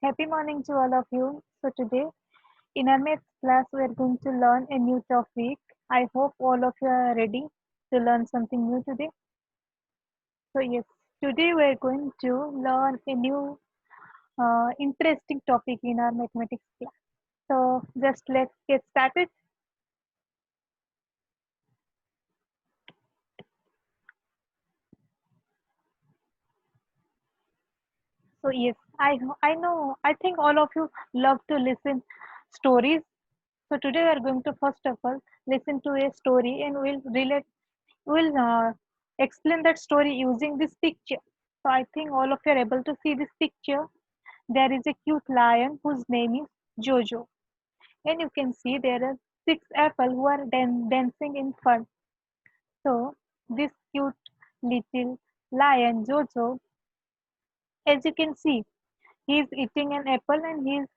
Happy morning to all of you. So today in our maths class we are going to learn a new topic. I hope all of you are ready to learn something new today. So yes, today we are going to learn a new interesting topic in our mathematics class. So just let's get started. So yes, I know I think all of you love to listen stories. So today we are going to first of all listen to a story and we'll explain that story using this picture. So I think all of you are able to see this picture. There is a cute lion whose name is Jojo, and you can see there are six apples who are dancing in fun. So this cute little lion Jojo, as you can see, he is eating an apple and he is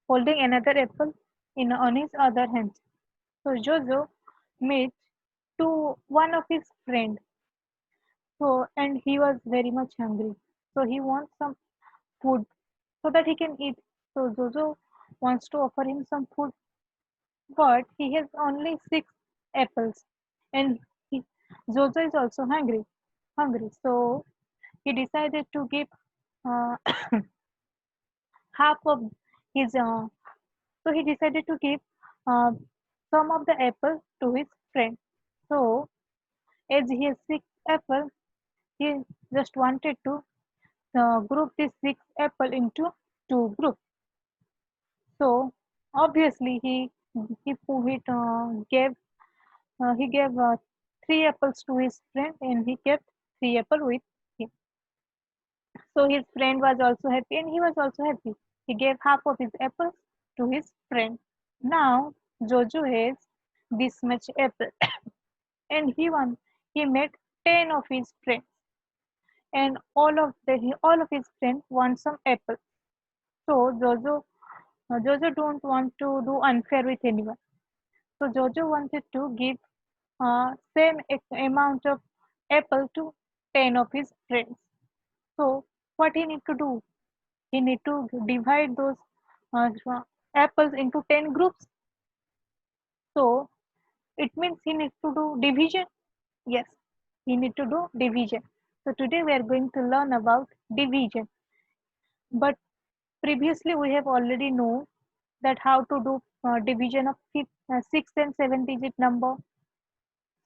holding another apple in on his other hand. So Jojo met to one of his friend. So and he was very much hungry. So he wants some food so that he can eat. So Jojo wants to offer him some food, but he has only six apples, and Jojo is also hungry. Hungry. So he decided to give uh, half of his. So he decided to give uh, some of the apple to his friend. So as he has six apple, he just wanted to group these six apple into two groups. So obviously he gave three apples to his friend and he kept three apple with him. So his friend was also happy and he was also happy. He gave half of his apples to his friend. Now Jojo has this much apple and he met 10 of his friends and all of his friends want some apple. So Jojo don't want to do unfair with anyone. So Jojo wanted to give amount of apple to 10 of his friends. So what he need to do? He need to divide those uh, apples into 10 groups. So it means he needs to do division. Yes, he need to do division. So today we are going to learn about division. But previously we have already know that how to do division of 6 and 7 digit number.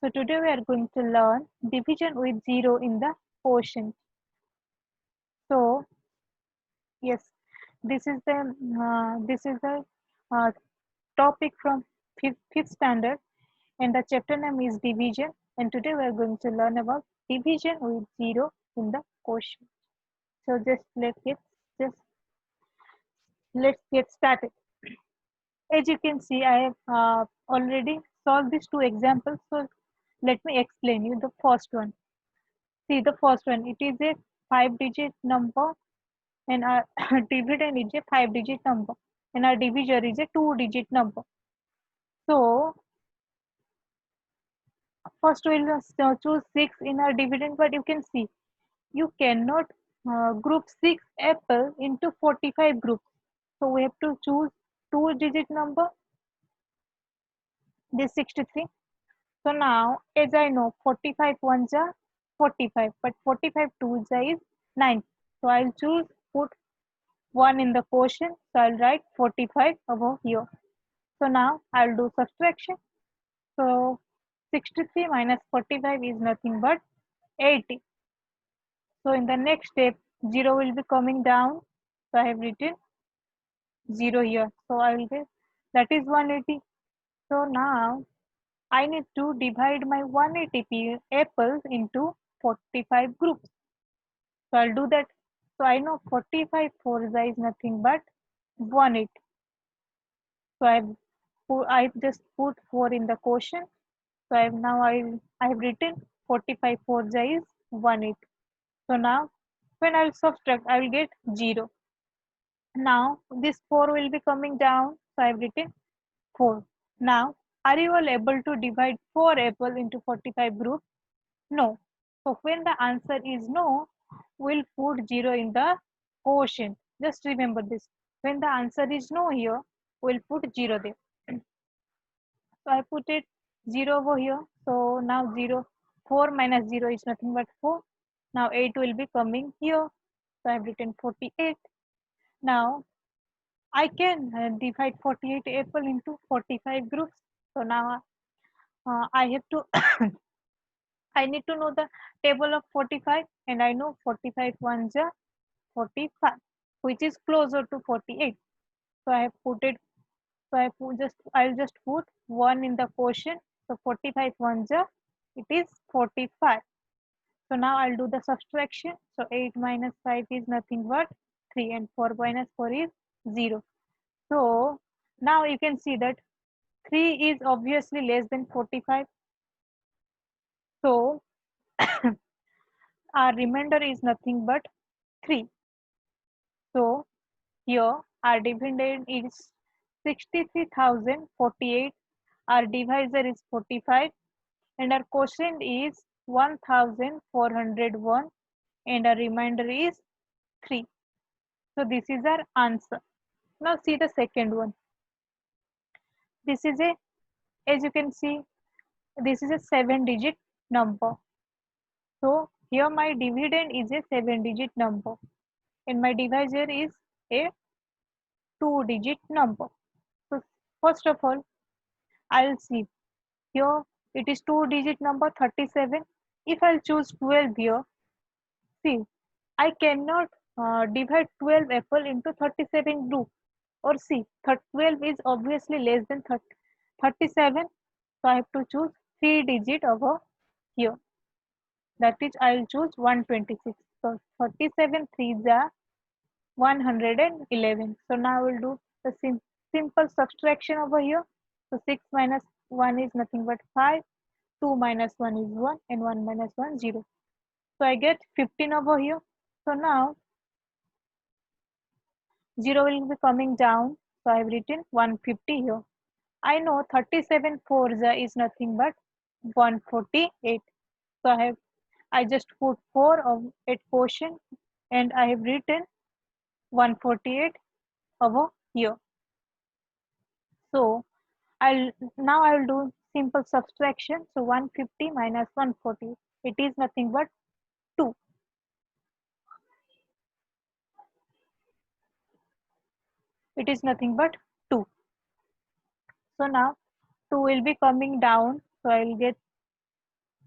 So today we are going to learn division with 0 in the quotient. So yes, this is the uh, topic from fifth standard, and the chapter name is division. And today we are going to learn about division with 0 in the quotient. So just let's get started. As you can see, I have already solved these two examples. So let me explain you the first one. See the first one. It is a five-digit number, and our dividend is a five-digit number, and our divisor is a two-digit number. So first we'll choose six in our dividend, but you can see you cannot group six apple into 45 groups. So we have to choose two-digit number. This 63. So now, as I know, 45 ones are 45, but 45 twos are is 9. So I'll choose put 1 in the quotient. So I'll write 45 above here. So now I'll do subtraction. So 63 minus 45 is nothing but 80. So in the next step, 0 will be coming down. So I have written 0 here. So I will get that is 180. So now I need to divide my 180 apples into 45 groups. So I'll do that. So I know 45 fours is nothing but 180. So I've just put 4 in the quotient. So I have written 45 fours is 180. So now when I'll subtract, I will get 0. Now this 4 will be coming down. So I've written 4. Now are you all able to divide 4 apples into 45 groups? No. So when the answer is no, we'll put 0 in the quotient. Just remember this. When the answer is no here, we'll put 0 there. So I put it 0 over here. So now 0, 4 minus 0 is nothing but 4. Now 8 will be coming here. So I've written 48. Now I can divide 48 apple into 45 groups. So now I have to, I need to know the table of 45, and I know 45 ones are 45, which is closer to 48. So I have put it, so I'll just put 1 in the quotient. So 45 ones are, it is 45. So now I'll do the subtraction. So 8 minus 5 is nothing but 3, and 4 minus 4 is 0. So now you can see that 3 is obviously less than 45. So our remainder is nothing but 3. So here our dividend is 63,048. Our divisor is 45, and our quotient is 1,401, and our remainder is 3. So this is our answer. Now see the second one. This is a, as you can see, this is a 7-digit number. So here my dividend is a 7-digit number, and my divisor is a 2-digit number. So first of all, I'll see here it is 2-digit number 37. If I'll choose 12 here, see, I cannot divide 12 apple into 37 group. Or see, 12 is obviously less than 37. So I have to choose 3-digit over here. That is, I'll choose 126. So 37 3s are 111. So now we'll do the simple subtraction over here. So 6 minus 1 is nothing but 5. 2 minus 1 is 1, and 1 minus 1 0. So I get 15 over here. So now 0 will be coming down. So I have written 150 here. I know 37 fours is nothing but 148. So I just put 4 of at quotient, and I have written 148 over here. So I'll do simple subtraction. So 150 minus 140, it is nothing but 2. It is nothing but 2. So now 2 will be coming down. So I will get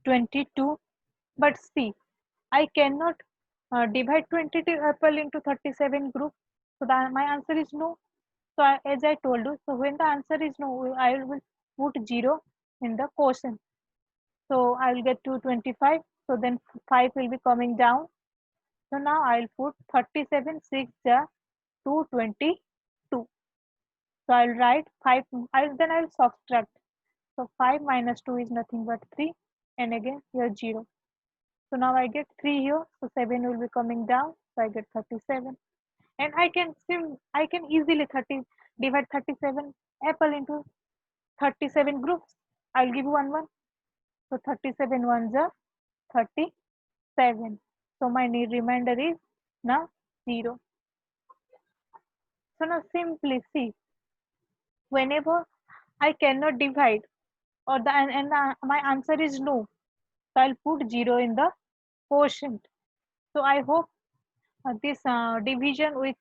22. But see, I cannot divide 22 apple into 37 group. So my answer is no. So as I told you, so when the answer is no, I will put 0 in the quotient. So I will get 225. So then 5 will be coming down. So now I'll put 37 6 222. So I'll write 5. Then I'll subtract. So 5 minus 2 is nothing but 3. And again here 0. So now I get 3 here. So 7 will be coming down. So I get 37. And I can easily divide 37 apple into 37 groups. I'll give you one. So 37 ones are 37. So my remainder is now 0. So now simply see, whenever I cannot divide, or my answer is no, so I'll put 0 in the quotient. So I hope this division with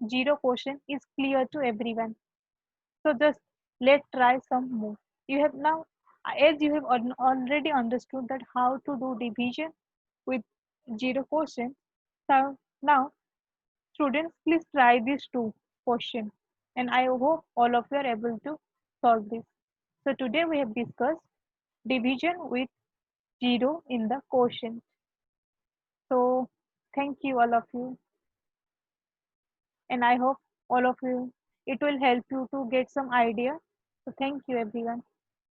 0 quotient is clear to everyone. So just let's try some more. You have now, as you have already understood that how to do division with 0 quotient. So now, students, please try these two questions, and I hope all of you are able to solve this. So today we have discussed division with 0 in the quotient. So thank you all of you, and I hope all of you, it will help you to get some idea. So thank you everyone.